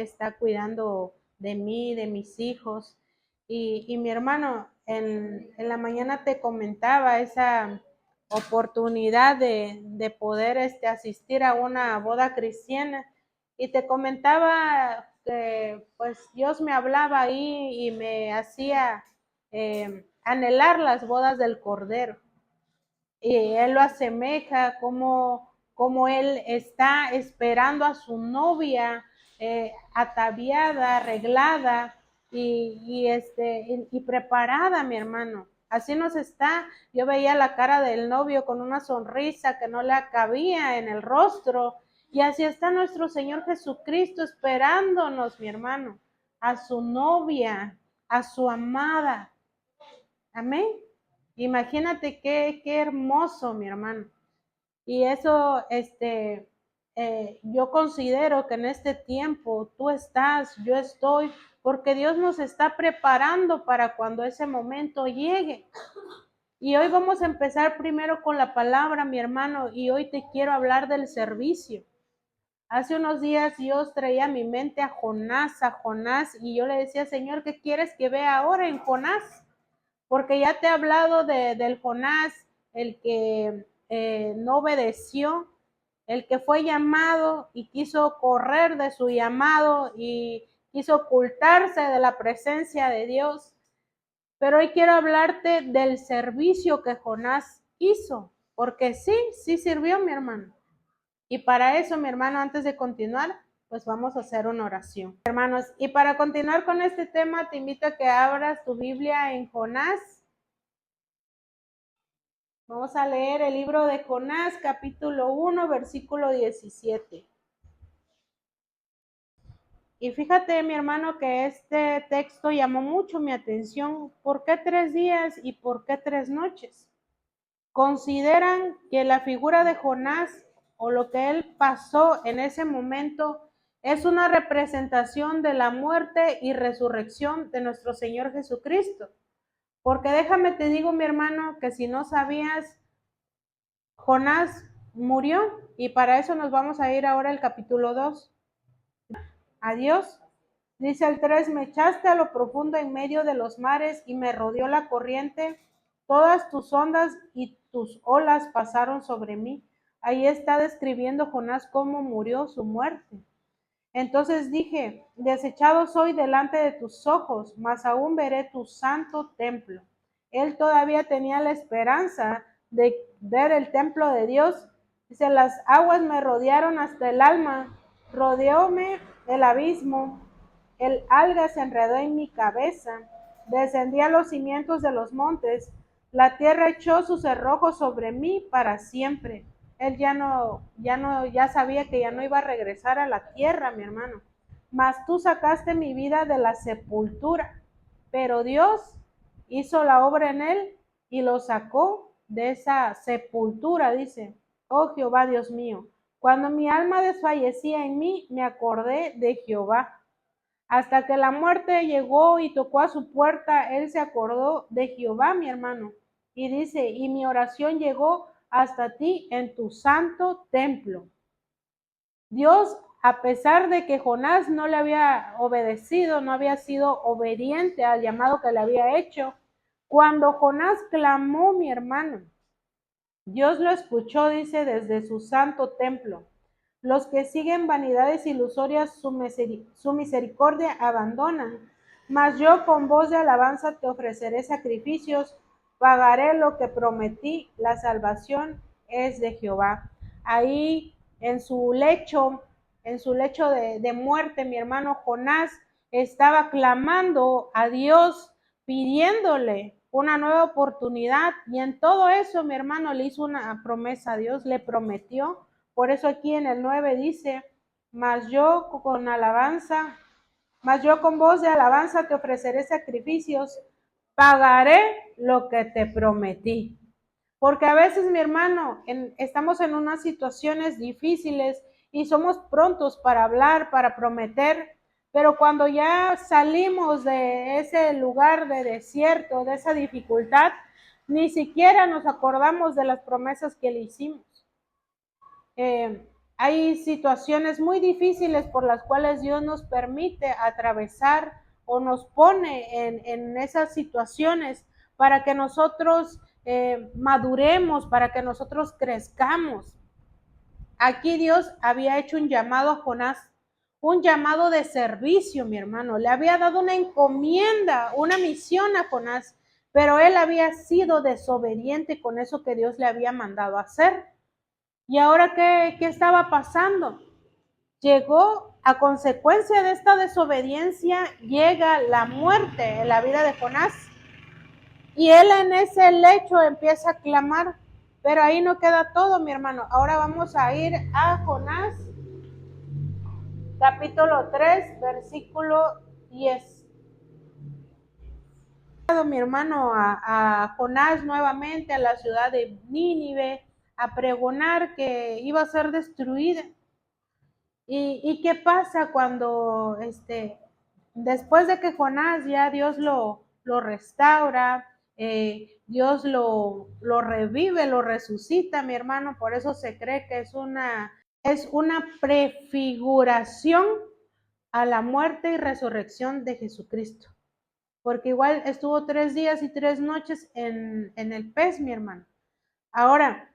está cuidando de mí, de mis hijos. Y mi hermano, en la mañana te comentaba esa oportunidad de poder asistir a una boda cristiana, y te comentaba que pues Dios me hablaba ahí y me hacía anhelar las bodas del Cordero. Y él lo asemeja como él está esperando a su novia ataviada, arreglada y preparada, mi hermano. Así nos está. Yo veía la cara del novio con una sonrisa que no le cabía en el rostro, y así está nuestro Señor Jesucristo esperándonos, mi hermano, a su novia, a su amada. Amén. Imagínate qué hermoso, mi hermano. Y eso, yo considero que en este tiempo tú estás, yo estoy, porque Dios nos está preparando para cuando ese momento llegue. Y hoy vamos a empezar primero con la palabra, mi hermano, y hoy te quiero hablar del servicio. Hace unos días Dios traía a mi mente a Jonás, y yo le decía, Señor, ¿qué quieres que vea ahora en Jonás? Porque ya te he hablado del Jonás, el que no obedeció, el que fue llamado y quiso correr de su llamado y quiso ocultarse de la presencia de Dios. Pero hoy quiero hablarte del servicio que Jonás hizo, porque sí sirvió, mi hermano. Y para eso, mi hermano, antes de continuar, pues vamos a hacer una oración. Hermanos, y para continuar con este tema, te invito a que abras tu Biblia en Jonás. Vamos a leer el libro de Jonás, capítulo 1, versículo 17. Y fíjate, mi hermano, que este texto llamó mucho mi atención. ¿Por qué 3 días y por qué 3 noches? Consideran que la figura de Jonás, o lo que él pasó en ese momento, es una representación de la muerte y resurrección de nuestro Señor Jesucristo. Porque déjame te digo, mi hermano, que si no sabías, Jonás murió, y para eso nos vamos a ir ahora al capítulo 2. Adiós. Dice el 3, me echaste a lo profundo en medio de los mares y me rodeó la corriente. Todas tus ondas y tus olas pasaron sobre mí. Ahí está describiendo Jonás cómo murió su muerte. Entonces dije, desechado soy delante de tus ojos, mas aún veré tu santo templo. Él todavía tenía la esperanza de ver el templo de Dios. Dice, las aguas me rodearon hasta el alma, rodeóme el abismo, el alga se enredó en mi cabeza, descendí a los cimientos de los montes, la tierra echó sus cerrojos sobre mí para siempre. Él ya sabía que ya no iba a regresar a la tierra, mi hermano. Mas tú sacaste mi vida de la sepultura. Pero Dios hizo la obra en él y lo sacó de esa sepultura, dice. Oh Jehová, Dios mío, cuando mi alma desfallecía en mí, me acordé de Jehová. Hasta que la muerte llegó y tocó a su puerta, él se acordó de Jehová, mi hermano. Y dice, y mi oración llegó hasta ti en tu santo templo. Dios, a pesar de que Jonás no le había obedecido, no había sido obediente al llamado que le había hecho, cuando Jonás clamó, mi hermano, Dios lo escuchó, dice, desde su santo templo. Los que siguen vanidades ilusorias su misericordia abandonan, mas yo con voz de alabanza te ofreceré sacrificios, pagaré lo que prometí, la salvación es de Jehová. Ahí en su lecho de muerte, mi hermano Jonás estaba clamando a Dios, pidiéndole una nueva oportunidad, y en todo eso, mi hermano, le hizo una promesa a Dios, le prometió. Por eso aquí en el 9 dice, mas yo con voz de alabanza te ofreceré sacrificios, pagaré lo que te prometí. Porque a veces, mi hermano, estamos en unas situaciones difíciles y somos prontos para hablar, para prometer, pero cuando ya salimos de ese lugar de desierto, de esa dificultad, ni siquiera nos acordamos de las promesas que le hicimos. Hay situaciones muy difíciles por las cuales Dios nos permite atravesar o nos pone en esas situaciones para que nosotros maduremos, para que nosotros crezcamos. Aquí Dios había hecho un llamado a Jonás, un llamado de servicio, mi hermano. Le había dado una encomienda, una misión a Jonás, pero él había sido desobediente con eso que Dios le había mandado a hacer. ¿Y ahora qué estaba pasando? Llegó a consecuencia de esta desobediencia, llega la muerte en la vida de Jonás. Y él en ese lecho empieza a clamar, pero ahí no queda todo, mi hermano. Ahora vamos a ir a Jonás, capítulo 3, versículo 10. Mi hermano a Jonás nuevamente a la ciudad de Nínive a pregonar que iba a ser destruida. ¿Y qué pasa cuando después de que Jonás ya Dios lo restaura, Dios lo revive, lo resucita, mi hermano? Por eso se cree que es una prefiguración a la muerte y resurrección de Jesucristo. Porque igual estuvo 3 días y 3 noches en el pez, mi hermano. Ahora,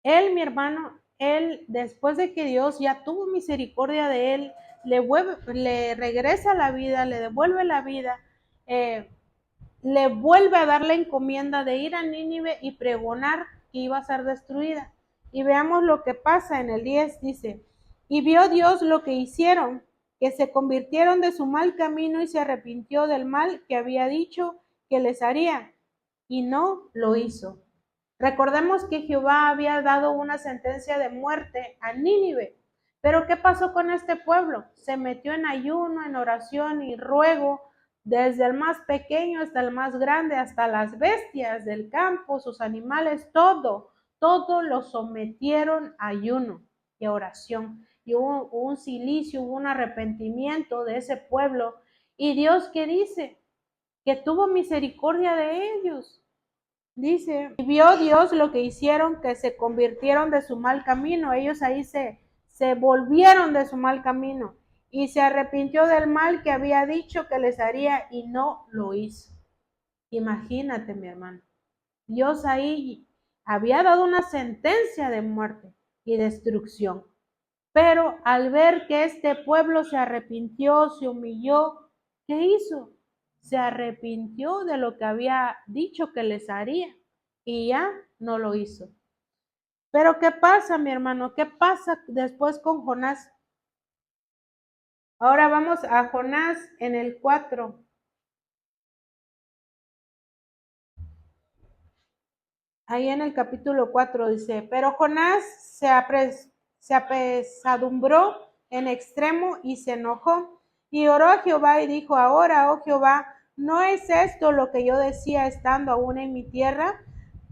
él, mi hermano, él, después de que Dios ya tuvo misericordia de él, le regresa la vida, le devuelve la vida, le vuelve a dar la encomienda de ir a Nínive y pregonar que iba a ser destruida. Y veamos lo que pasa en el 10, dice, y vio Dios lo que hicieron, que se convirtieron de su mal camino y se arrepintió del mal que había dicho que les haría, y no lo hizo. Recordemos que Jehová había dado una sentencia de muerte a Nínive, pero ¿qué pasó con este pueblo? Se metió en ayuno, en oración y ruego, desde el más pequeño hasta el más grande, hasta las bestias del campo, sus animales, todo lo sometieron a ayuno y a oración. Y hubo un silicio, hubo un arrepentimiento de ese pueblo. ¿Y Dios qué dice? Que tuvo misericordia de ellos. Dice, y vio Dios lo que hicieron, que se convirtieron de su mal camino. Ellos ahí se volvieron de su mal camino y se arrepintió del mal que había dicho que les haría y no lo hizo. Imagínate, mi hermano. Dios ahí había dado una sentencia de muerte y destrucción. Pero al ver que este pueblo se arrepintió, se humilló, ¿qué hizo? Se arrepintió de lo que había dicho que les haría y ya no lo hizo. Pero ¿qué pasa, mi hermano? ¿Qué pasa después con Jonás? Ahora vamos a Jonás en el 4. Ahí en el capítulo 4 dice, pero Jonás se apesadumbró en extremo y se enojó y oró a Jehová y dijo, ahora, oh Jehová, ¿no es esto lo que yo decía estando aún en mi tierra?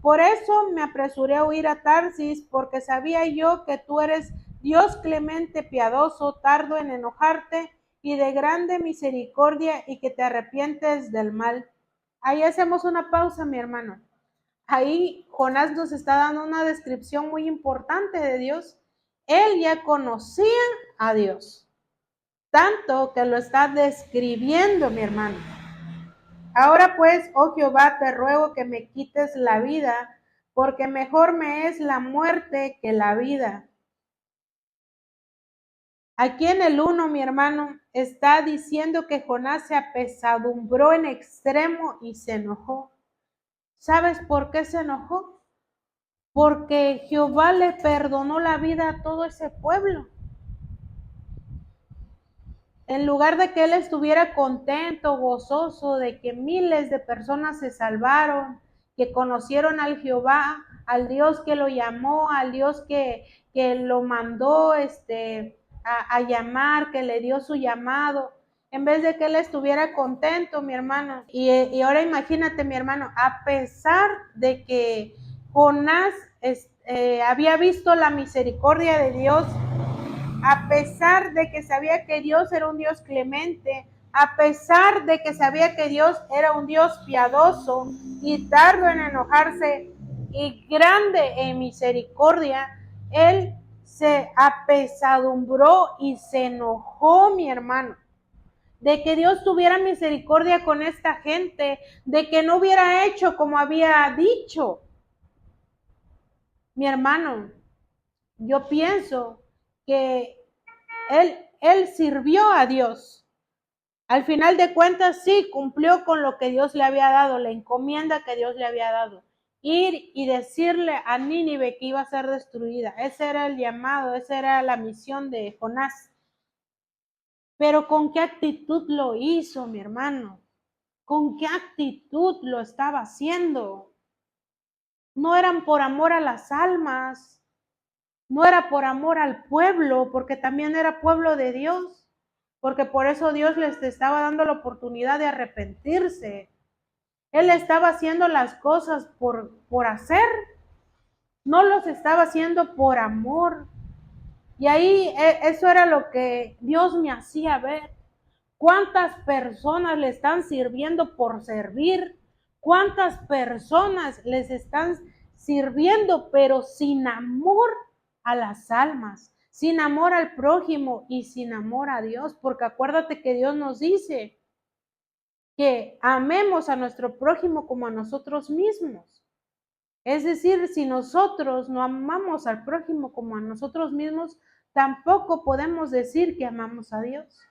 Por eso me apresuré a huir a Tarsis, porque sabía yo que tú eres Dios clemente, piadoso, tardo en enojarte y de grande misericordia y que te arrepientes del mal. Ahí hacemos una pausa, mi hermano. Ahí Jonás nos está dando una descripción muy importante de Dios. Él ya conocía a Dios, tanto que lo está describiendo, mi hermano. Ahora pues, oh Jehová, te ruego que me quites la vida, porque mejor me es la muerte que la vida. Aquí en el 1, mi hermano, está diciendo que Jonás se apesadumbró en extremo y se enojó. ¿Sabes por qué se enojó? Porque Jehová le perdonó la vida a todo ese pueblo. En lugar de que él estuviera contento, gozoso de que miles de personas se salvaron, que conocieron al Jehová, al Dios que lo llamó, al Dios que lo mandó a llamar, que le dio su llamado, en vez de que él estuviera contento, mi hermano. Y ahora imagínate, mi hermano, a pesar de que Jonás había visto la misericordia de Dios, a pesar de que sabía que Dios era un Dios clemente, a pesar de que sabía que Dios era un Dios piadoso y tardo en enojarse y grande en misericordia, él se apesadumbró y se enojó, mi hermano, de que Dios tuviera misericordia con esta gente, de que no hubiera hecho como había dicho. Mi hermano, yo pienso que él sirvió a Dios. Al final de cuentas, sí, cumplió con lo que Dios le había dado, la encomienda que Dios le había dado. Ir y decirle a Nínive que iba a ser destruida. Ese era el llamado, esa era la misión de Jonás. Pero ¿con qué actitud lo hizo, mi hermano? ¿Con qué actitud lo estaba haciendo? No eran por amor a las almas, no era por amor al pueblo, porque también era pueblo de Dios, porque por eso Dios les estaba dando la oportunidad de arrepentirse. Él estaba haciendo las cosas por hacer, no los estaba haciendo por amor. Y ahí eso era lo que Dios me hacía ver. ¿Cuántas personas le están sirviendo por servir? ¿Cuántas personas les están sirviendo pero sin amor a las almas, sin amor al prójimo y sin amor a Dios? Porque acuérdate que Dios nos dice que amemos a nuestro prójimo como a nosotros mismos. Es decir, si nosotros no amamos al prójimo como a nosotros mismos, tampoco podemos decir que amamos a Dios.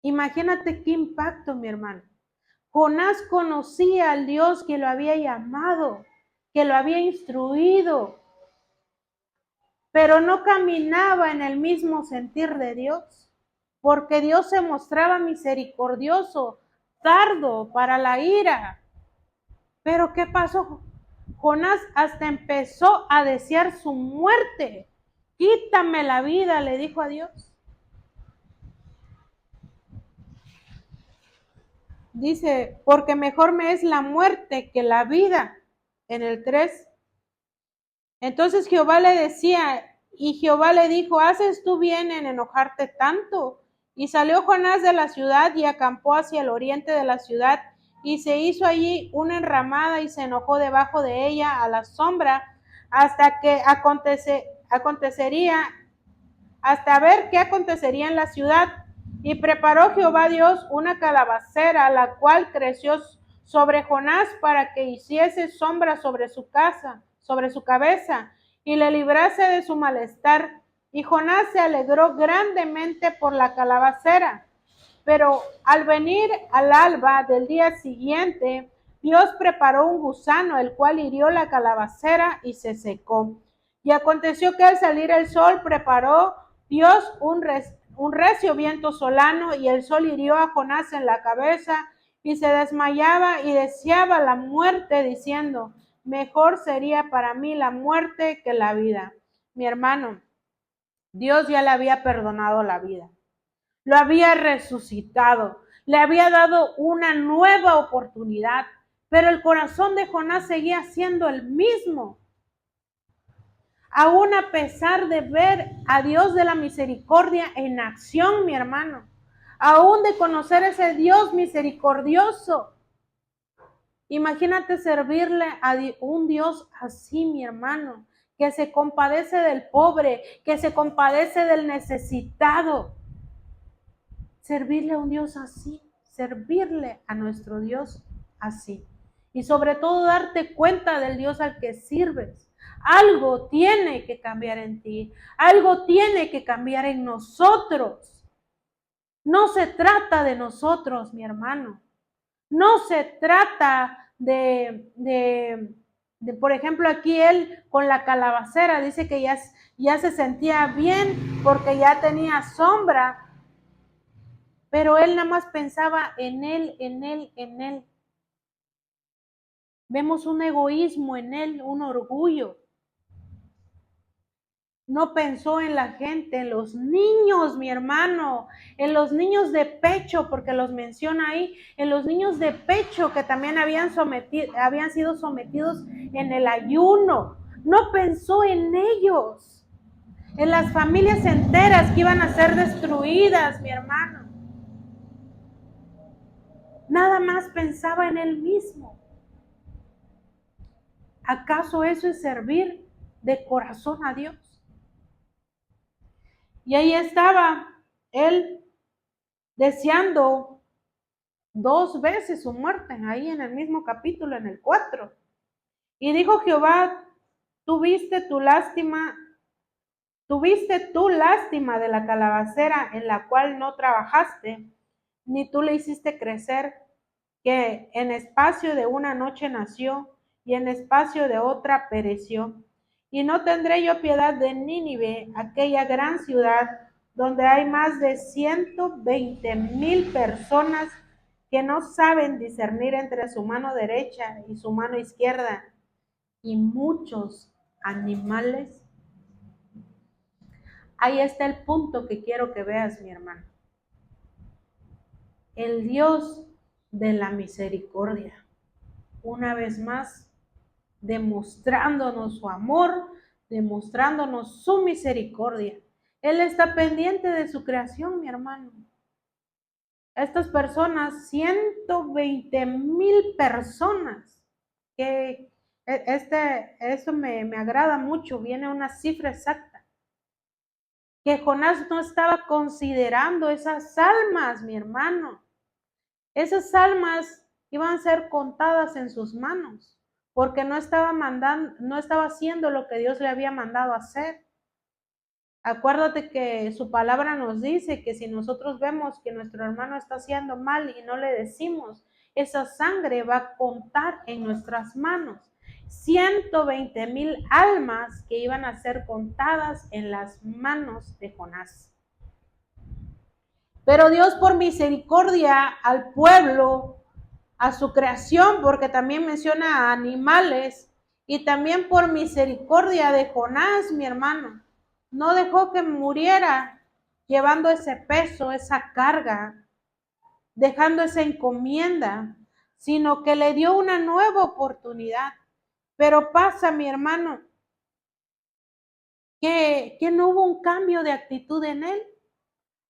Imagínate qué impacto, mi hermano. Jonás conocía al Dios que lo había llamado, que lo había instruido, pero no caminaba en el mismo sentir de Dios, porque Dios se mostraba misericordioso, tardo para la ira. Pero ¿qué pasó? Jonás hasta empezó a desear su muerte. Quítame la vida, le dijo a Dios. Dice, porque mejor me es la muerte que la vida. En el 3. Entonces Jehová le decía, y Jehová le dijo, ¿haces tú bien en enojarte tanto? Y salió Jonás de la ciudad y acampó hacia el oriente de la ciudad, y se hizo allí una enramada y se enojó debajo de ella a la sombra, hasta que acontecería, hasta ver qué acontecería en la ciudad. Y preparó Jehová Dios una calabacera, la cual creció sobre Jonás para que hiciese sombra sobre su casa, sobre su cabeza, y le librase de su malestar. Y Jonás se alegró grandemente por la calabacera. Pero al venir al alba del día siguiente, Dios preparó un gusano, el cual hirió la calabacera y se secó. Y aconteció que al salir el sol preparó Dios un recio viento solano, y el sol hirió a Jonás en la cabeza, y se desmayaba y deseaba la muerte, diciendo, mejor sería para mí la muerte que la vida. Mi hermano, Dios ya le había perdonado la vida, lo había resucitado, le había dado una nueva oportunidad, pero el corazón de Jonás seguía siendo el mismo. Aún a pesar de ver a Dios de la misericordia en acción, mi hermano, aún de conocer ese Dios misericordioso. Imagínate servirle a un Dios así, mi hermano, que se compadece del pobre, que se compadece del necesitado. Servirle a un Dios así, servirle a nuestro Dios así. Y sobre todo darte cuenta del Dios al que sirves. Algo tiene que cambiar en ti, algo tiene que cambiar en nosotros. No se trata de nosotros, mi hermano. No se trata por ejemplo, aquí él con la calabacera dice que ya se sentía bien porque ya tenía sombra, pero él nada más pensaba en él, en él, en él. Vemos un egoísmo en él, un orgullo. No pensó en la gente, en los niños, mi hermano, en los niños de pecho, porque los menciona ahí, en los niños de pecho que también habían sido sometidos en el ayuno. No pensó en ellos, en las familias enteras que iban a ser destruidas, mi hermano. Nada más pensaba en él mismo. ¿Acaso eso es servir? de corazón a Dios. Y ahí estaba él deseando 2 veces su muerte, ahí en el mismo capítulo, en el 4. Y dijo Jehová, tuviste tu lástima de la calabacera en la cual no trabajaste, ni tú le hiciste crecer, que en espacio de una noche nació y en espacio de otra pereció. Y no tendré yo piedad de Nínive, aquella gran ciudad donde hay más de 120,000 personas que no saben discernir entre su mano derecha y su mano izquierda, y muchos animales. Ahí está el punto que quiero que veas, mi hermano. El Dios de la misericordia, una vez más, demostrándonos su amor, demostrándonos su misericordia. Él está pendiente de su creación, mi hermano. Estas personas, 120,000 personas, que eso me agrada mucho, viene una cifra exacta, que Jonás no estaba considerando esas almas, mi hermano. Esas almas iban a ser contadas en sus manos, porque no estaba haciendo lo que Dios le había mandado hacer. Acuérdate que su palabra nos dice que si nosotros vemos que nuestro hermano está haciendo mal y no le decimos, esa sangre va a contar en nuestras manos. 120,000 almas que iban a ser contadas en las manos de Jonás. Pero Dios, por misericordia al pueblo, a su creación, porque también menciona a animales, y también por misericordia de Jonás, mi hermano, no dejó que muriera llevando ese peso, esa carga, dejando esa encomienda, sino que le dio una nueva oportunidad. Pero pasa, mi hermano, que no hubo un cambio de actitud en él.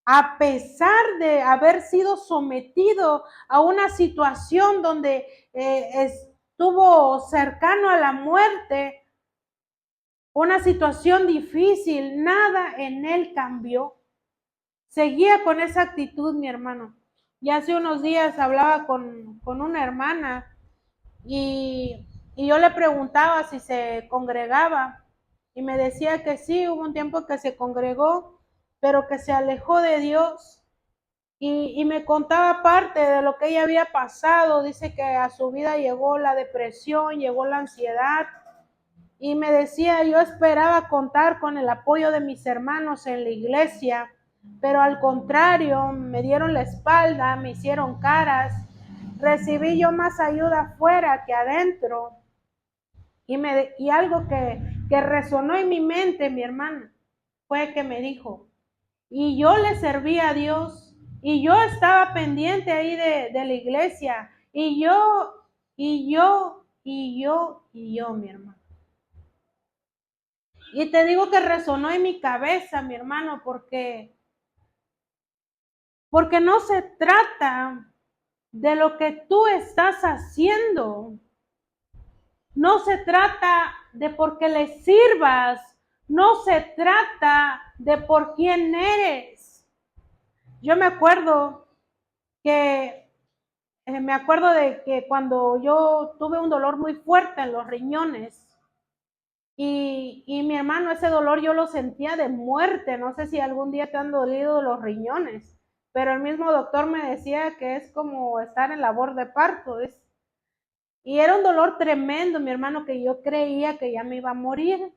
A pesar de haber sido sometido a una situación donde estuvo cercano a la muerte, una situación difícil, nada en él cambió. Seguía con esa actitud, mi hermano. Y hace unos días hablaba con una hermana y yo le preguntaba si se congregaba y me decía que sí, hubo un tiempo que se congregó, pero que se alejó de Dios. Y me contaba parte de lo que ella había pasado. Dice que a su vida llegó la depresión, llegó la ansiedad. Y me decía, yo esperaba contar con el apoyo de mis hermanos en la iglesia, pero al contrario, me dieron la espalda, me hicieron caras. Recibí yo más ayuda afuera que adentro. Y algo que resonó en mi mente, mi hermano, fue que me dijo, y yo le servía a Dios, y yo estaba pendiente ahí de la iglesia, y yo, mi hermano. Y te digo que resonó en mi cabeza, mi hermano, porque no se trata de lo que tú estás haciendo. No se trata de por qué le sirvas. No se trata de por quién eres. Yo me acuerdo de que cuando yo tuve un dolor muy fuerte en los riñones, y mi hermano, ese dolor yo lo sentía de muerte. No sé si algún día te han dolido los riñones, pero el mismo doctor me decía que es como estar en labor de parto. Y era un dolor tremendo, mi hermano, que yo creía que ya me iba a morir.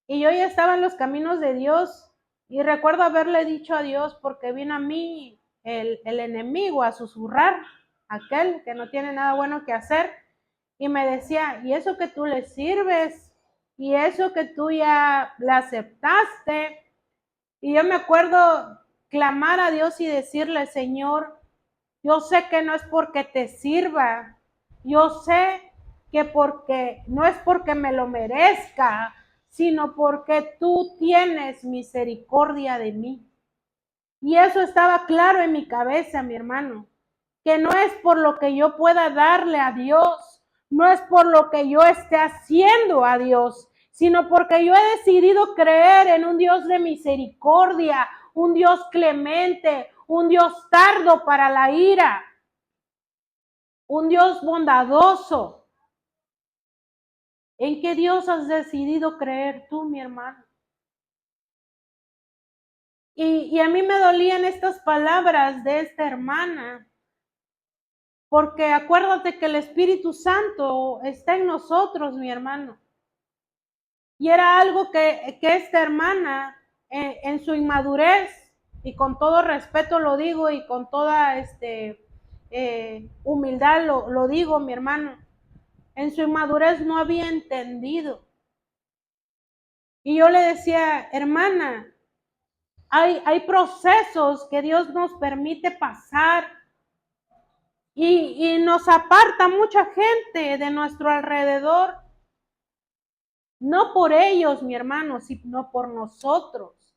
Y yo ya estaba en los caminos de Dios. Y recuerdo haberle dicho a Dios, porque vino a mí el enemigo a susurrar, aquel que no tiene nada bueno que hacer. Y me decía, ¿y eso que tú le sirves? ¿Y eso que tú ya le aceptaste? Y yo me acuerdo clamar a Dios y decirle, Señor, yo sé que no es porque te sirva, yo sé que no es porque me lo merezca, sino porque tú tienes misericordia de mí. Y eso estaba claro en mi cabeza, mi hermano, que no es por lo que yo pueda darle a Dios, no es por lo que yo esté haciendo a Dios, sino porque yo he decidido creer en un Dios de misericordia, un Dios clemente, un Dios tardo para la ira, un Dios bondadoso. ¿En qué Dios has decidido creer tú, mi hermano? Y a mí me dolían estas palabras de esta hermana, porque acuérdate que el Espíritu Santo está en nosotros, mi hermano. Y era algo que esta hermana, en su inmadurez, y con todo respeto lo digo, y con toda humildad lo digo, mi hermano, en su inmadurez no había entendido. Y yo le decía, hermana, hay procesos que Dios nos permite pasar y nos aparta mucha gente de nuestro alrededor. No por ellos, mi hermano, sino por nosotros,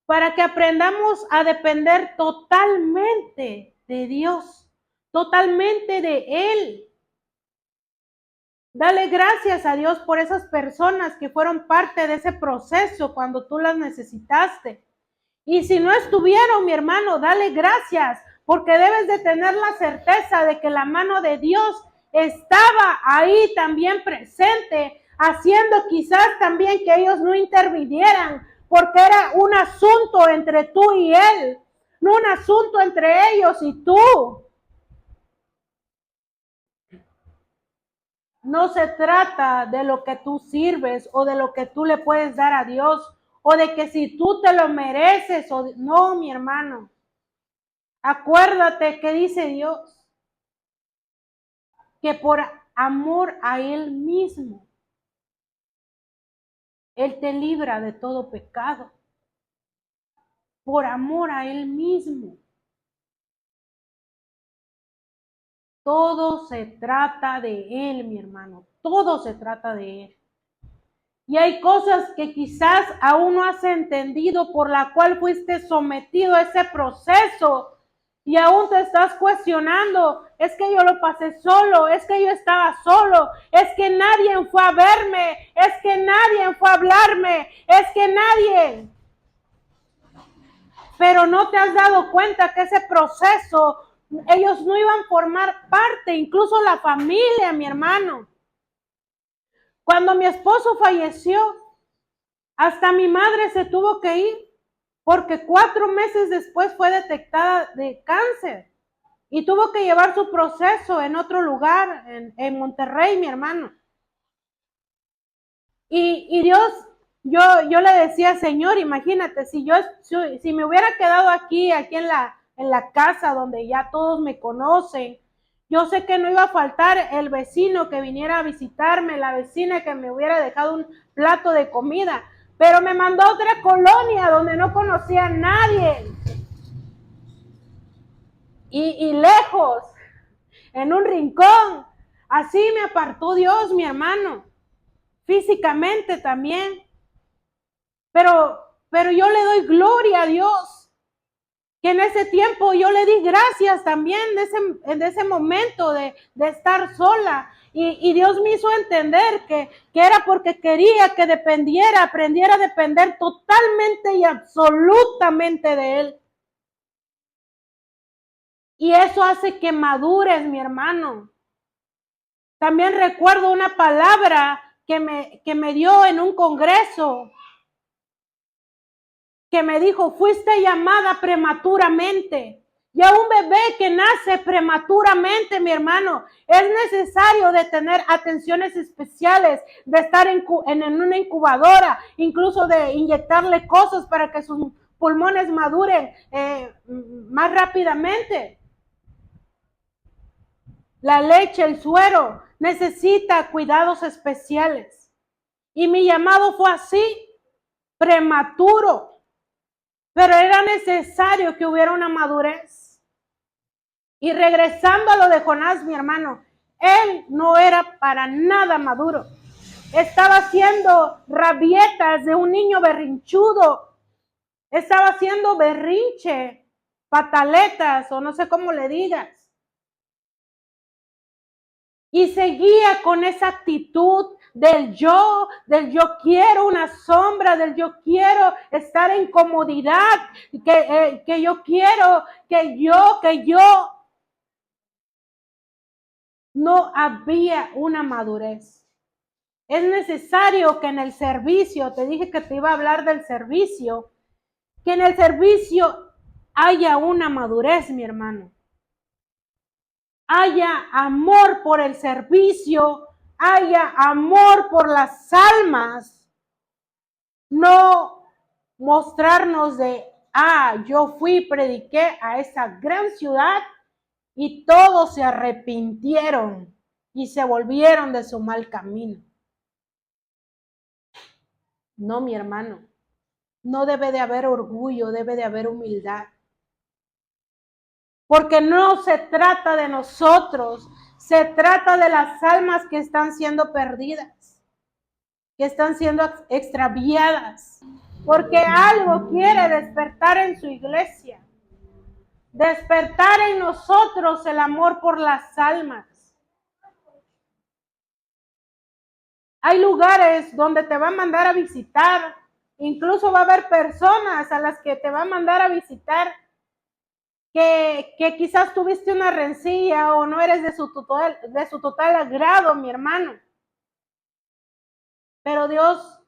para que aprendamos a depender totalmente de Dios, totalmente de Él. Dale gracias a Dios por esas personas que fueron parte de ese proceso cuando tú las necesitaste. Y si no estuvieron, mi hermano, dale gracias, porque debes de tener la certeza de que la mano de Dios estaba ahí también presente, haciendo quizás también que ellos no intervinieran, porque era un asunto entre tú y Él, no un asunto entre ellos y tú. No se trata de lo que tú sirves o de lo que tú le puedes dar a Dios o de que si tú te lo mereces o no, mi hermano. Acuérdate que dice Dios que por amor a Él mismo, Él te libra de todo pecado. Por amor a Él mismo. Todo se trata de Él, mi hermano. Todo se trata de Él. Y hay cosas que quizás aún no has entendido por la cual fuiste sometido a ese proceso y aún te estás cuestionando, es que yo lo pasé solo, es que yo estaba solo, es que nadie fue a verme, es que nadie fue a hablarme, es que nadie. Pero no te has dado cuenta que ese proceso, ellos no iban a formar parte, incluso la familia, mi hermano. Cuando mi esposo falleció, hasta mi madre se tuvo que ir porque 4 meses después fue detectada de cáncer y tuvo que llevar su proceso en otro lugar, en Monterrey, mi hermano. Y Dios, yo le decía, Señor, imagínate, si me hubiera quedado aquí en la casa donde ya todos me conocen, yo sé que no iba a faltar el vecino que viniera a visitarme, la vecina que me hubiera dejado un plato de comida, pero me mandó a otra colonia donde no conocía a nadie. Y lejos, en un rincón. Así me apartó Dios, mi hermano, físicamente también. Pero yo le doy gloria a Dios, que en ese tiempo yo le di gracias también de ese momento de estar sola. Y Dios me hizo entender que era porque quería que aprendiera a depender totalmente y absolutamente de Él. Y eso hace que madures, mi hermano. También recuerdo una palabra que me dio en un congreso, que me dijo, fuiste llamada prematuramente. Y a un bebé que nace prematuramente, mi hermano, es necesario de tener atenciones especiales, de estar en una incubadora, incluso de inyectarle cosas para que sus pulmones maduren más rápidamente. La leche, el suero, necesita cuidados especiales. Y mi llamado fue así, prematuro. Pero era necesario que hubiera una madurez. Y regresando a lo de Jonás, mi hermano, él no era para nada maduro. Estaba haciendo rabietas de un niño berrinchudo. Estaba haciendo berrinche, pataletas o no sé cómo le digas. y seguía con esa actitud del yo quiero una sombra, del yo quiero estar en comodidad, que yo quiero, que yo. No había una madurez. Es necesario que en el servicio, te dije que te iba a hablar del servicio, que en el servicio haya una madurez, mi hermano. Haya amor por el servicio, haya amor por las almas, no mostrarnos de, yo fui y prediqué a esa gran ciudad y todos se arrepintieron y se volvieron de su mal camino. No, mi hermano, no debe de haber orgullo, debe de haber humildad. Porque no se trata de nosotros, se trata de las almas que están siendo perdidas, que están siendo extraviadas. Porque algo quiere despertar en su iglesia, despertar en nosotros el amor por las almas. Hay lugares donde te va a mandar a visitar, incluso va a haber personas a las que te va a mandar a visitar que quizás tuviste una rencilla o no eres de su total agrado, mi hermano. Pero Dios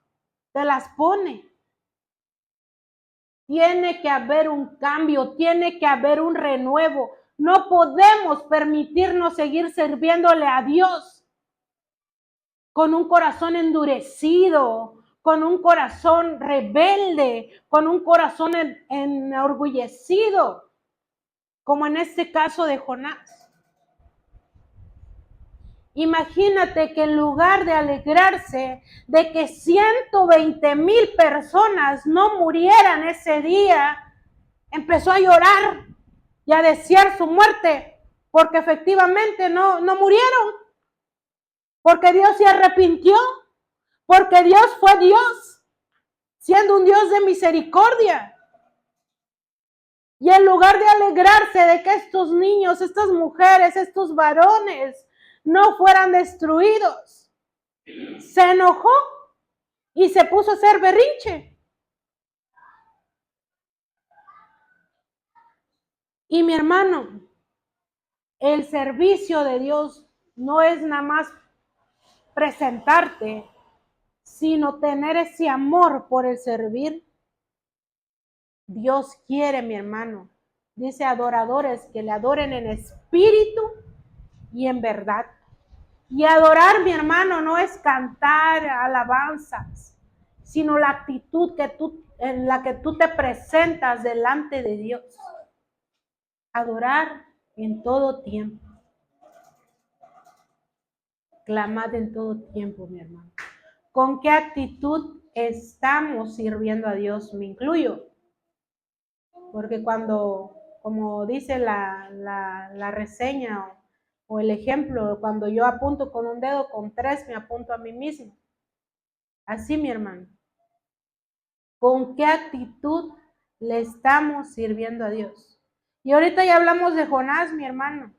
te las pone. Tiene que haber un cambio, tiene que haber un renuevo. No podemos permitirnos seguir sirviéndole a Dios con un corazón endurecido, con un corazón rebelde, con un corazón enorgullecido, como en este caso de Jonás. Imagínate que en lugar de alegrarse de que 120,000 personas no murieran ese día, empezó a llorar y a desear su muerte, porque efectivamente no murieron, porque Dios se arrepintió, porque Dios fue Dios, siendo un Dios de misericordia. Y en lugar de alegrarse de que estos niños, estas mujeres, estos varones no fueran destruidos, se enojó y se puso a hacer berrinche. Y mi hermano, el servicio de Dios no es nada más presentarte, sino tener ese amor por el servir. Dios quiere, mi hermano, dice adoradores que le adoren en espíritu y en verdad. Y adorar, mi hermano, no es cantar alabanzas, sino la actitud en la que tú te presentas delante de Dios. Adorar en todo tiempo. Clamad en todo tiempo, mi hermano. ¿Con qué actitud estamos sirviendo a Dios? Me incluyo. Porque cuando, como dice la reseña o el ejemplo, cuando yo apunto con un dedo, con 3 me apunto a mí mismo. Así, mi hermano. ¿Con qué actitud le estamos sirviendo a Dios? Y ahorita ya hablamos de Jonás, mi hermano.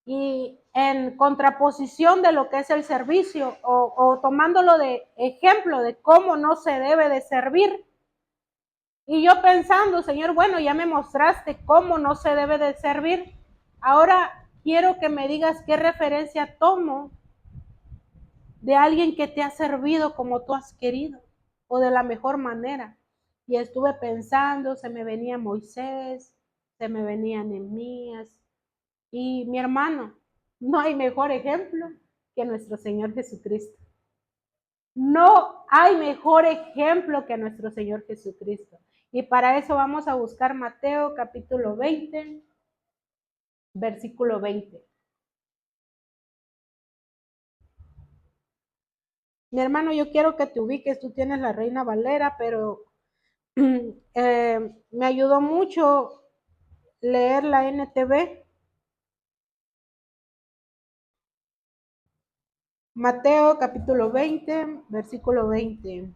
Y en contraposición de lo que es el servicio o tomándolo de ejemplo de cómo no se debe de servir. Y yo pensando, Señor, bueno, ya me mostraste cómo no se debe de servir. Ahora quiero que me digas qué referencia tomo de alguien que te ha servido como tú has querido o de la mejor manera. Y estuve pensando, se me venía Moisés, se me venía Nehemías y mi hermano, no hay mejor ejemplo que nuestro Señor Jesucristo. No hay mejor ejemplo que nuestro Señor Jesucristo. Y para eso vamos a buscar Mateo capítulo 20, versículo 20. Mi hermano, yo quiero que te ubiques, tú tienes la Reina Valera, pero me ayudó mucho leer la NTV. Mateo capítulo 20, versículo 20.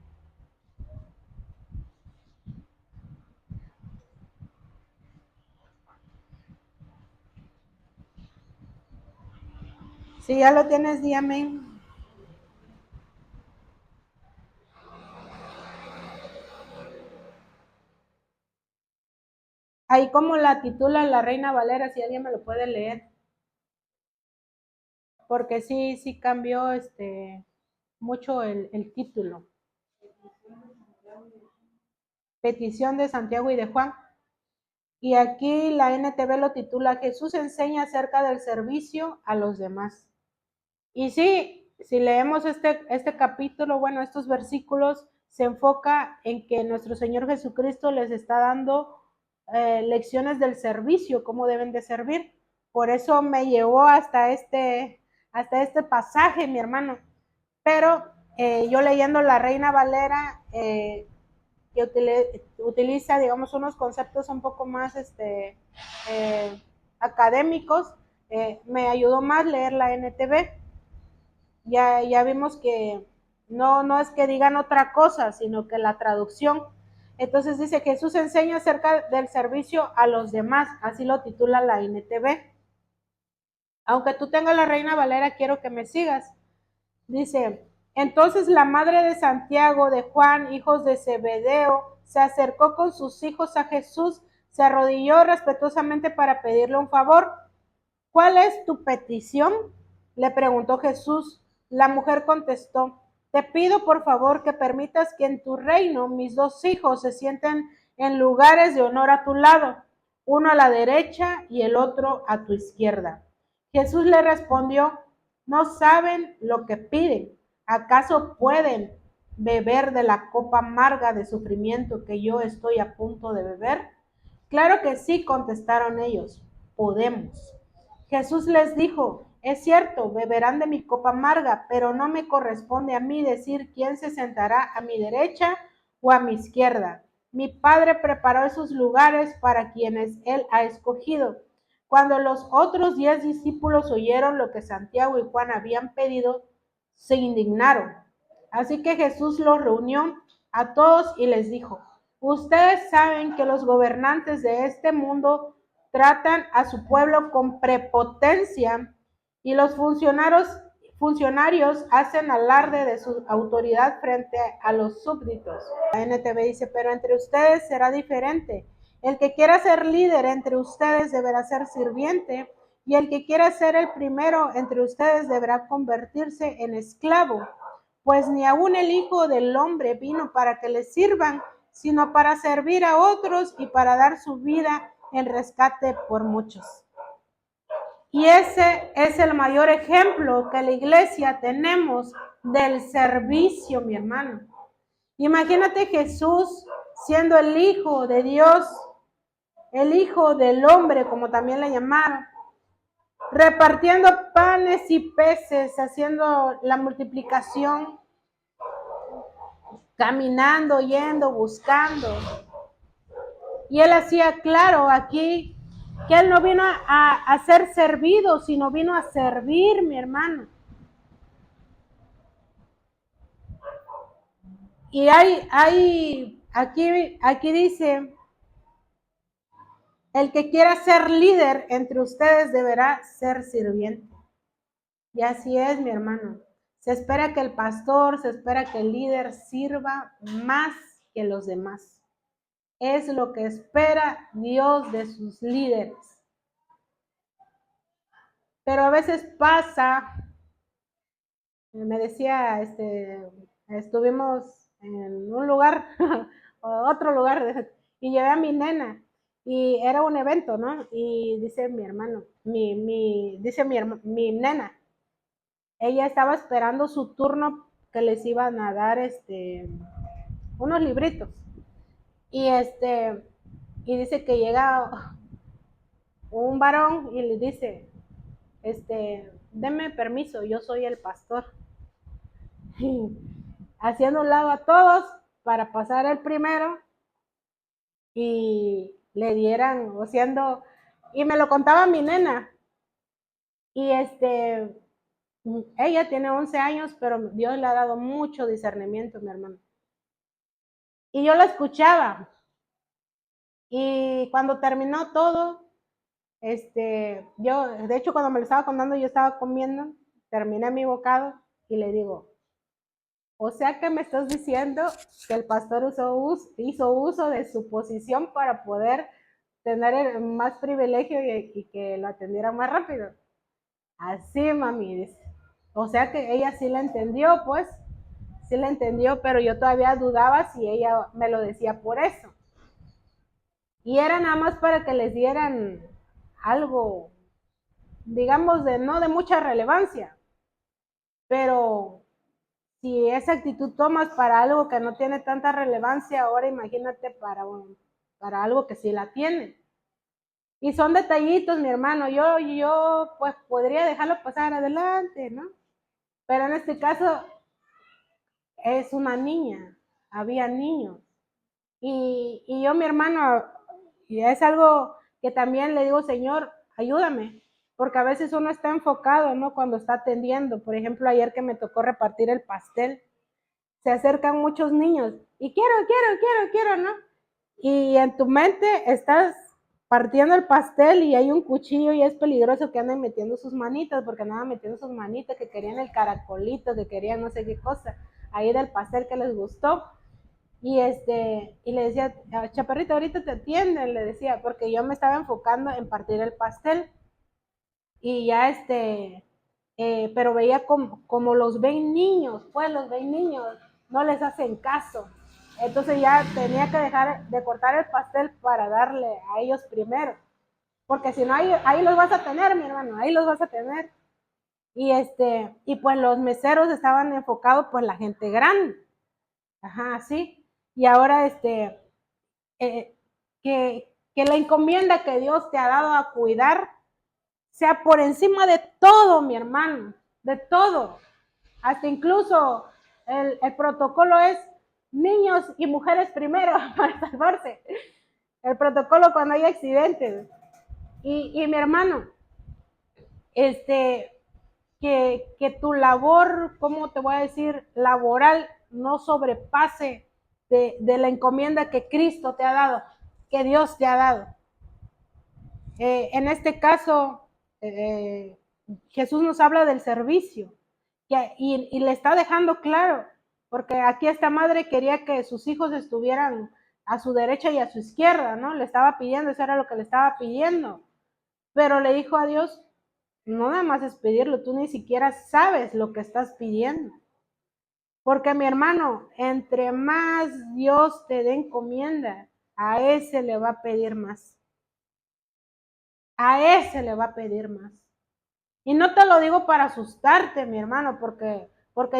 Si ya lo tienes, di amén. Ahí como la titula la Reina Valera, si alguien me lo puede leer. Porque sí cambió mucho el título. Petición de Santiago y de Juan. Y aquí la NTV lo titula Jesús enseña acerca del servicio a los demás. Y sí, si leemos este capítulo, bueno, estos versículos, se enfoca en que nuestro Señor Jesucristo les está dando lecciones del servicio, cómo deben de servir. Por eso me llevó hasta este pasaje, mi hermano. Pero yo leyendo la Reina Valera, que utiliza, digamos, unos conceptos un poco más académicos, me ayudó más leer la NTV. Ya vimos que no es que digan otra cosa, sino que la traducción. Entonces dice, Jesús enseña acerca del servicio a los demás, así lo titula la NTV. Aunque tú tengas la Reina Valera, quiero que me sigas. Dice, entonces la madre de Santiago, de Juan, hijos de Zebedeo, se acercó con sus hijos a Jesús, se arrodilló respetuosamente para pedirle un favor. ¿Cuál es tu petición? Le preguntó Jesús. La mujer contestó, te pido por favor que permitas que en tu reino mis dos hijos se sienten en lugares de honor a tu lado, uno a la derecha y el otro a tu izquierda. Jesús le respondió, no saben lo que piden. ¿Acaso pueden beber de la copa amarga de sufrimiento que yo estoy a punto de beber? Claro que sí, contestaron ellos, podemos. Jesús les dijo, es cierto, beberán de mi copa amarga, pero no me corresponde a mí decir quién se sentará a mi derecha o a mi izquierda. Mi Padre preparó esos lugares para quienes Él ha escogido. Cuando los otros 10 discípulos oyeron lo que Santiago y Juan habían pedido, se indignaron. Así que Jesús los reunió a todos y les dijo, ustedes saben que los gobernantes de este mundo tratan a su pueblo con prepotencia y los funcionarios hacen alarde de su autoridad frente a los súbditos. La NTV dice, pero entre ustedes será diferente. El que quiera ser líder entre ustedes deberá ser sirviente y el que quiera ser el primero entre ustedes deberá convertirse en esclavo, pues ni aun el Hijo del Hombre vino para que le sirvan, sino para servir a otros y para dar su vida en rescate por muchos. Y ese es el mayor ejemplo que la iglesia tenemos del servicio, mi hermano. Imagínate Jesús siendo el Hijo de Dios, el Hijo del Hombre, como también le llamaron, repartiendo panes y peces, haciendo la multiplicación, caminando, yendo, buscando. Y él hacía claro aquí que él no vino a ser servido, sino vino a servir, mi hermano. Y aquí dice, el que quiera ser líder entre ustedes deberá ser sirviente. Y así es, mi hermano. Se espera que el pastor, se espera que el líder sirva más que los demás. Es lo que espera Dios de sus líderes. Pero a veces pasa, me decía, estuvimos en un lugar, otro lugar, y llevé a mi nena, y era un evento, ¿no? Y dice mi hermano, dice mi nena, ella estaba esperando su turno que les iban a dar unos libritos. Y y dice que llega un varón y le dice, deme permiso, yo soy el pastor. Haciendo un lado a todos para pasar el primero y le dieran, o siendo, y me lo contaba mi nena. Y ella tiene 11 años, pero Dios le ha dado mucho discernimiento, mi hermano. Y yo la escuchaba. Y cuando terminó todo, yo, de hecho, cuando me lo estaba contando, yo estaba comiendo terminé mi bocado y le digo, o sea que me estás diciendo que el pastor hizo uso de su posición para poder tener más privilegio y que lo atendiera más rápido. Así, mami, dice. O sea que ella sí la entendió, pues, sí la entendió, pero yo todavía dudaba si ella me lo decía por eso. Y era nada más para que les dieran algo, digamos, no de mucha relevancia, pero si esa actitud tomas para algo que no tiene tanta relevancia, ahora imagínate para algo que sí la tiene. Y son detallitos, mi hermano, yo pues podría dejarlo pasar adelante, ¿no? Pero en este caso es una niña, había niños. Y yo, mi hermano, y es algo que también le digo, Señor, ayúdame, porque a veces uno está enfocado, ¿no? Cuando está atendiendo. Por ejemplo, ayer que me tocó repartir el pastel, se acercan muchos niños y quiero, ¿no? Y en tu mente estás partiendo el pastel y hay un cuchillo y es peligroso que anden metiendo sus manitas, porque andaban metiendo sus manitas, que querían el caracolito, que querían no sé qué cosa, ahí del pastel que les gustó. Y le decía, chaparrita, ahorita te atienden, le decía, porque yo me estaba enfocando en partir el pastel. Y ya pero veía como los ven niños, pues los ven niños, no les hacen caso. Entonces ya tenía que dejar de cortar el pastel para darle a ellos primero. Porque si no, ahí los vas a tener, mi hermano, ahí los vas a tener. Y pues los meseros estaban enfocados, pues la gente grande. Ajá, sí. Y ahora, eh, que la encomienda que Dios te ha dado a cuidar sea por encima de todo, mi hermano, de todo. Hasta incluso el protocolo es niños y mujeres primero para salvarse. El protocolo cuando hay accidentes. Y mi hermano, que tu labor, ¿cómo te voy a decir? Laboral no sobrepase de la encomienda que Cristo te ha dado, que Dios te ha dado. En este caso, eh, Jesús nos habla del servicio y le está dejando claro, porque aquí esta madre quería que sus hijos estuvieran a su derecha y a su izquierda, ¿no? Le estaba pidiendo, eso era lo que le estaba pidiendo, pero le dijo a Dios, no nada más es pedirlo, tú ni siquiera sabes lo que estás pidiendo. Porque mi hermano, entre más Dios te dé encomienda, a ese le va a pedir más. A ese le va a pedir más. Y no te lo digo para asustarte, mi hermano, porque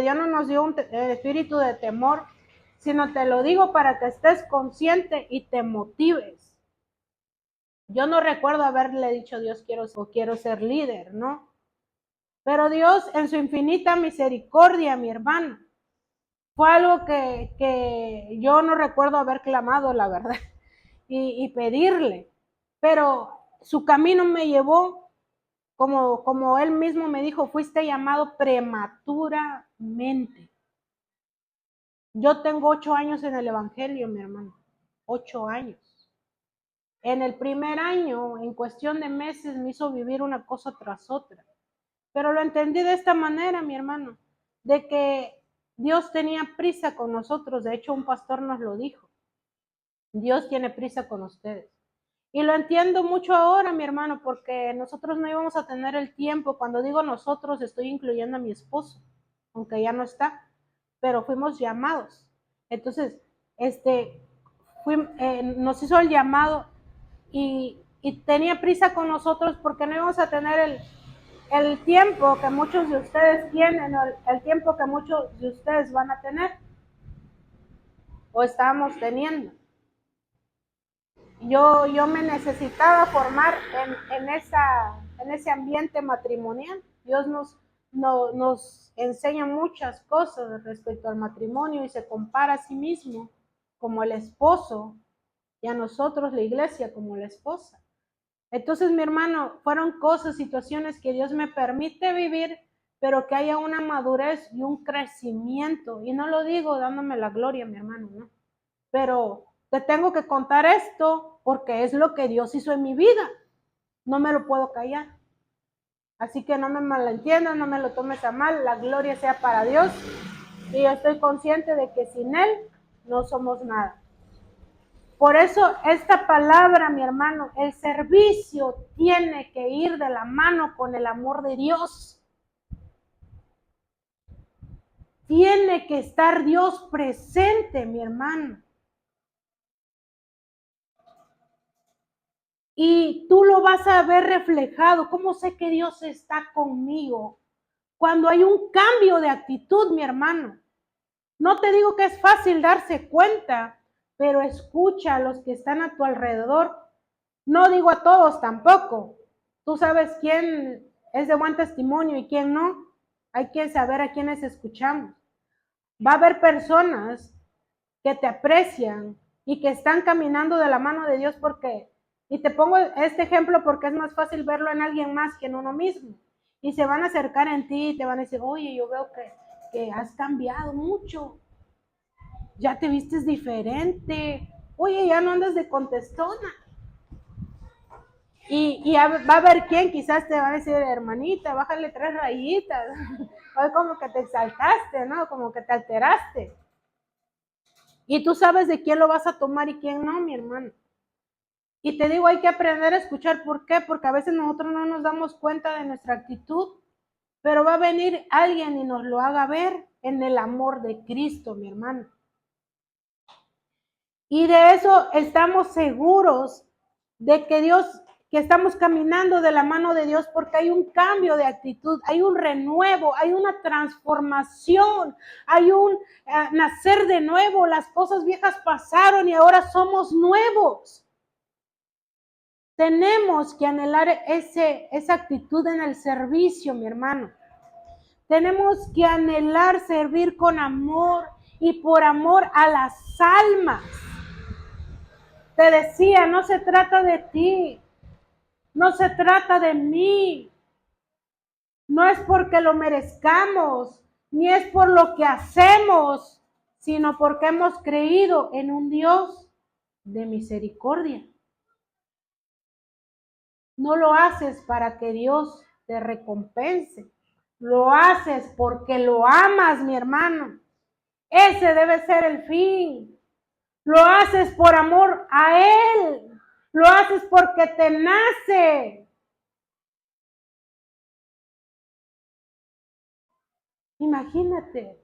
Dios no nos dio un espíritu de temor, sino te lo digo para que estés consciente y te motives. Yo no recuerdo haberle dicho a Dios quiero ser líder, ¿no? Pero Dios en su infinita misericordia, mi hermano, fue algo que yo no recuerdo haber clamado, la verdad, y pedirle. Pero su camino me llevó, como él mismo me dijo, fuiste llamado prematuramente. Yo tengo 8 años en el Evangelio, mi hermano, 8 años. En el primer año, en cuestión de meses, me hizo vivir una cosa tras otra. Pero lo entendí de esta manera, mi hermano, de que Dios tenía prisa con nosotros. De hecho, un pastor nos lo dijo. Dios tiene prisa con ustedes. Y lo entiendo mucho ahora, mi hermano, porque nosotros no íbamos a tener el tiempo. Cuando digo nosotros, estoy incluyendo a mi esposo, aunque ya no está, pero fuimos llamados. Entonces, nos hizo el llamado y tenía prisa con nosotros porque no íbamos a tener el tiempo que muchos de ustedes tienen, el tiempo que muchos de ustedes van a tener o estábamos teniendo. Yo me necesitaba formar en ese ambiente matrimonial. Dios nos enseña muchas cosas respecto al matrimonio y se compara a sí mismo como el esposo y a nosotros la iglesia como la esposa. Entonces, mi hermano, fueron cosas, situaciones que Dios me permite vivir, pero que haya una madurez y un crecimiento. Y no lo digo dándome la gloria, mi hermano, ¿no? Pero te tengo que contar esto porque es lo que Dios hizo en mi vida. No me lo puedo callar. Así que no me malentiendas, no me lo tomes a mal, la gloria sea para Dios. Y yo estoy consciente de que sin Él no somos nada. Por eso esta palabra, mi hermano, el servicio tiene que ir de la mano con el amor de Dios. Tiene que estar Dios presente, mi hermano. Y tú lo vas a ver reflejado. ¿Cómo sé que Dios está conmigo? Cuando hay un cambio de actitud, mi hermano. No te digo que es fácil darse cuenta, pero escucha a los que están a tu alrededor. No digo a todos tampoco. Tú sabes quién es de buen testimonio y quién no. Hay que saber a quiénes escuchamos. Va a haber personas que te aprecian y que están caminando de la mano de Dios porque, y te pongo este ejemplo porque es más fácil verlo en alguien más que en uno mismo. Y se van a acercar en ti y te van a decir, oye, yo veo que has cambiado mucho, ya te vistes diferente, oye, ya no andas de contestona. Y va a haber quien quizás te va a decir, hermanita, bájale 3 rayitas. Hoy como que te exaltaste, ¿no? Como que te alteraste. Y tú sabes de quién lo vas a tomar y quién no, mi hermano. Y te digo, hay que aprender a escuchar. ¿Por qué? Porque a veces nosotros no nos damos cuenta de nuestra actitud, pero va a venir alguien y nos lo haga ver en el amor de Cristo, mi hermano. Y de eso estamos seguros de que Dios, que estamos caminando de la mano de Dios porque hay un cambio de actitud, hay un renuevo, hay una transformación, hay un nacer de nuevo. Las cosas viejas pasaron y ahora somos nuevos. Tenemos que anhelar esa actitud en el servicio, mi hermano. Tenemos que anhelar servir con amor y por amor a las almas. Te decía, no se trata de ti, no se trata de mí, no es porque lo merezcamos, ni es por lo que hacemos, sino porque hemos creído en un Dios de misericordia. No lo haces para que Dios te recompense, lo haces porque lo amas, mi hermano. Ese debe ser el fin. Lo haces por amor a Él, lo haces porque te nace. Imagínate.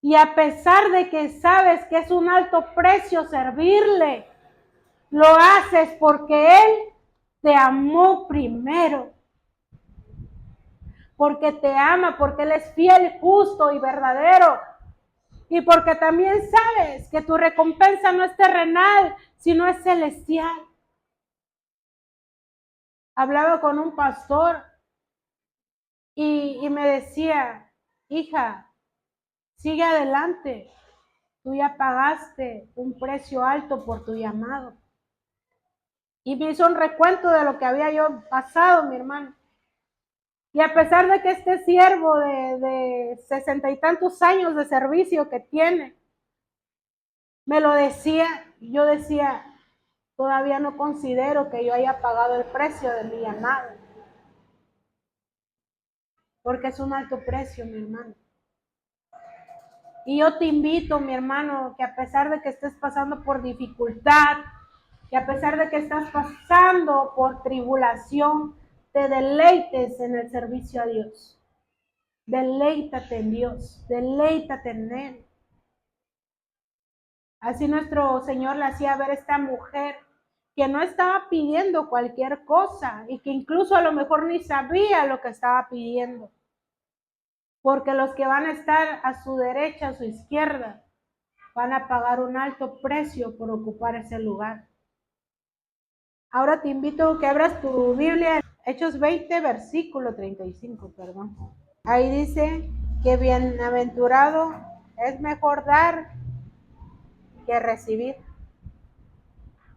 Y a pesar de que sabes que es un alto precio servirle, lo haces porque Él te amó primero. Porque te ama, porque Él es fiel, justo y verdadero. Y porque también sabes que tu recompensa no es terrenal, sino es celestial. Hablaba con un pastor y me decía, hija, sigue adelante. Tú ya pagaste un precio alto por tu llamado. Y me hizo un recuento de lo que había yo pasado, mi hermano. Y a pesar de que este siervo de 60 y tantos años de servicio que tiene, me lo decía, yo decía, todavía no considero que yo haya pagado el precio de mi llamado. Porque es un alto precio, mi hermano. Y yo te invito, mi hermano, que a pesar de que estés pasando por dificultad, que a pesar de que estás pasando por tribulación, te deleites en el servicio a Dios. Deleítate en Dios, deleítate en Él. Así nuestro Señor le hacía ver a esta mujer que no estaba pidiendo cualquier cosa y que incluso a lo mejor ni sabía lo que estaba pidiendo. Porque los que van a estar a su derecha, a su izquierda, van a pagar un alto precio por ocupar ese lugar. Ahora te invito a que abras tu Biblia, Hechos 20, versículo 35, perdón. Ahí dice que bienaventurado es mejor dar que recibir.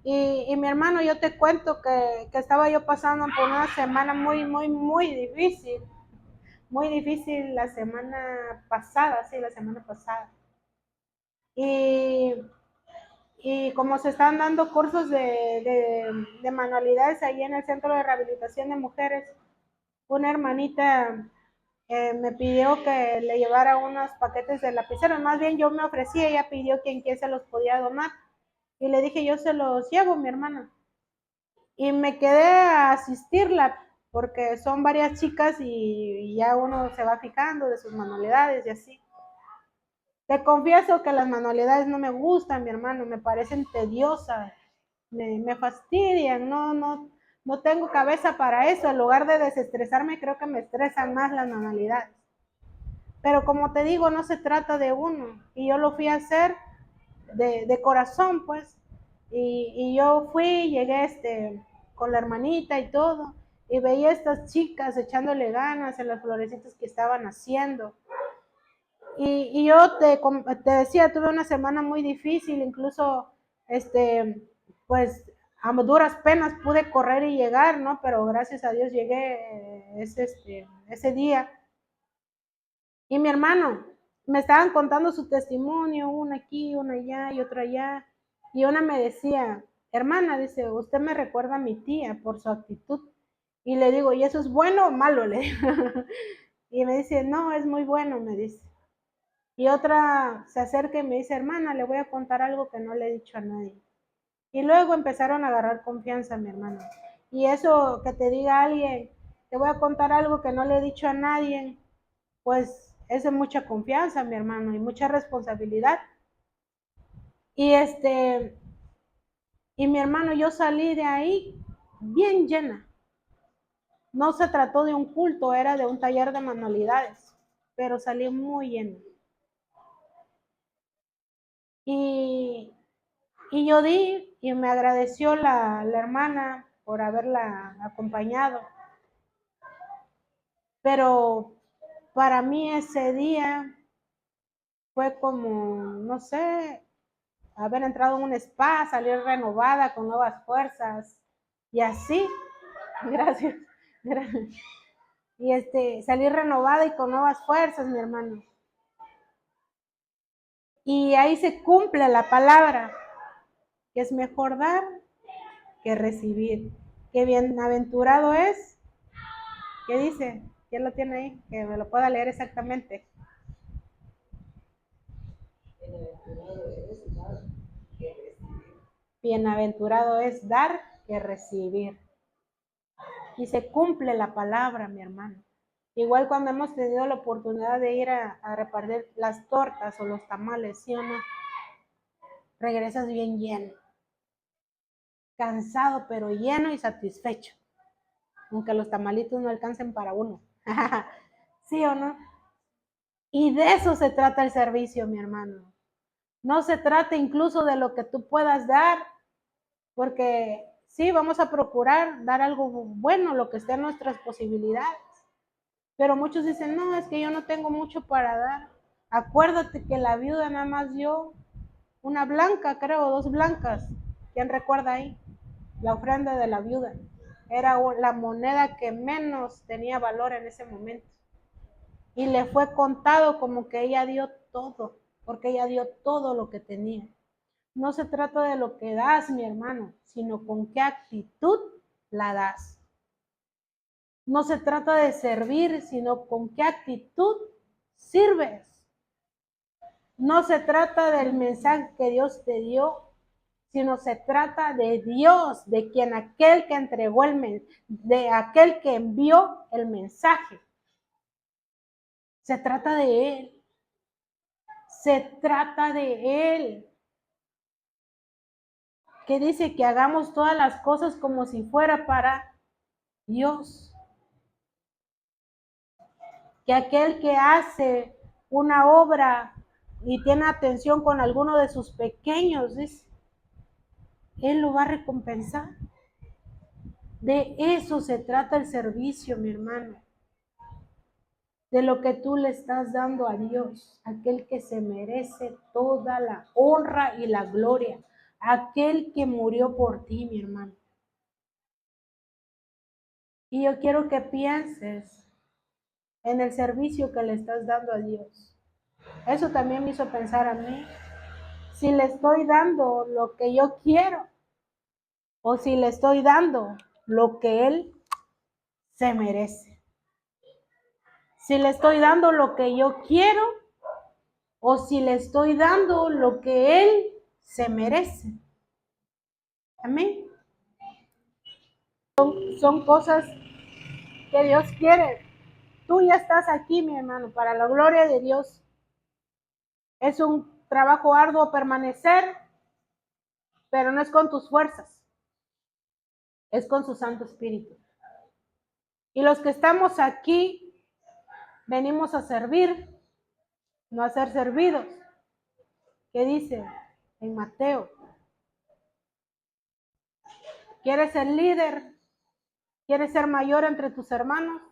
Y mi hermano, yo te cuento que estaba yo pasando por una semana muy difícil. Muy difícil la semana pasada, sí, la semana pasada. Y como se están dando cursos de manualidades ahí en el Centro de Rehabilitación de Mujeres, una hermanita me pidió que le llevara unos paquetes de lapiceros, más bien yo me ofrecí, ella pidió quién se los podía donar, y le dije yo se los llevo, mi hermana, y me quedé a asistirla, porque son varias chicas y ya uno se va fijando de sus manualidades y así. Te confieso que las manualidades no me gustan, mi hermano, me parecen tediosas, me fastidian, no tengo cabeza para eso. En lugar de desestresarme, creo que me estresan más las manualidades. Pero como te digo, no se trata de uno. Y yo lo fui a hacer de corazón, pues. Y yo fui, llegué con la hermanita y todo. Y veía a estas chicas echándole ganas en las florecitas que estaban haciendo. Y yo te decía, tuve una semana muy difícil, incluso, pues, a duras penas pude correr y llegar, ¿no? Pero gracias a Dios llegué ese día. Y mi hermano, me estaban contando su testimonio, una aquí, una allá y otra allá. Y una me decía, hermana, dice, usted me recuerda a mi tía por su actitud. Y le digo, ¿y eso es bueno o malo? Le digo. Y me dice, no, es muy bueno, me dice. Y otra se acerca y me dice, hermana, le voy a contar algo que no le he dicho a nadie. Y luego empezaron a agarrar confianza, mi hermano. Y eso que te diga alguien, te voy a contar algo que no le he dicho a nadie, pues es de mucha confianza, mi hermano, y mucha responsabilidad. Y y mi hermano, yo salí de ahí bien llena. No se trató de un culto, era de un taller de manualidades, pero salí muy llena. Y Y yo di y me agradeció la hermana por haberla acompañado. Pero para mí ese día fue como, no sé, haber entrado en un spa, salir renovada con nuevas fuerzas y así. Gracias. Y salir renovada y con nuevas fuerzas, mi hermano. Y ahí se cumple la palabra, que es mejor dar que recibir. Qué bienaventurado es. ¿Qué dice? ¿Quién lo tiene ahí? Que me lo pueda leer exactamente. Bienaventurado es dar que recibir. Y se cumple la palabra, mi hermano. Igual cuando hemos tenido la oportunidad de ir a repartir las tortas o los tamales, ¿sí o no? Regresas bien lleno, cansado pero lleno y satisfecho, aunque los tamalitos no alcancen para uno. ¿Sí o no? Y de eso se trata el servicio, mi hermano. No se trata incluso de lo que tú puedas dar, porque sí, vamos a procurar dar algo bueno, lo que esté en nuestras posibilidades. Pero muchos dicen, no, es que yo no tengo mucho para dar. Acuérdate que la viuda nada más dio una blanca, creo, dos blancas. ¿Quién recuerda ahí? La ofrenda de la viuda. Era la moneda que menos tenía valor en ese momento. Y le fue contado como que ella dio todo, porque ella dio todo lo que tenía. No se trata de lo que das, mi hermano, sino con qué actitud la das. No se trata de servir, sino con qué actitud sirves. No se trata del mensaje que Dios te dio, sino se trata de Dios, de quien aquel que entregó de aquel que envió el mensaje. Se trata de Él. Se trata de Él. Que dice que hagamos todas las cosas como si fuera para Dios. Que aquel que hace una obra y tiene atención con alguno de sus pequeños, dice, Él lo va a recompensar. De eso se trata el servicio, mi hermano. De lo que tú le estás dando a Dios, aquel que se merece toda la honra y la gloria, aquel que murió por ti, mi hermano. Y yo quiero que pienses en el servicio que le estás dando a Dios. Eso también me hizo pensar a mí, si le estoy dando lo que yo quiero o si le estoy dando lo que Él se merece. Si le estoy dando lo que yo quiero o si le estoy dando lo que Él se merece. Amén. Son cosas que Dios quiere. Tú ya estás aquí, mi hermano, para la gloria de Dios. Es un trabajo arduo permanecer, pero no es con tus fuerzas, es con su Santo Espíritu. Y los que estamos aquí, venimos a servir, no a ser servidos. ¿Qué dice en Mateo? ¿Quieres ser líder? ¿Quieres ser mayor entre tus hermanos?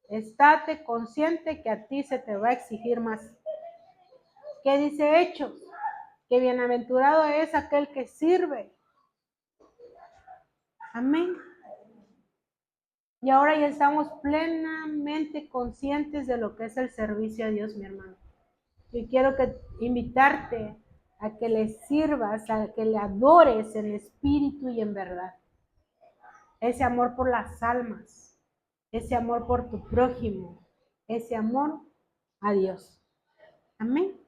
Estate consciente que a ti se te va a exigir más. ¿Qué dice Hechos? Que bienaventurado es aquel que sirve. Amén. Y ahora ya estamos plenamente conscientes de lo que es el servicio a Dios, mi hermano. Y quiero invitarte a que le sirvas, a que le adores en espíritu y en verdad. Ese amor por las almas, ese amor por tu prójimo, ese amor a Dios. Amén.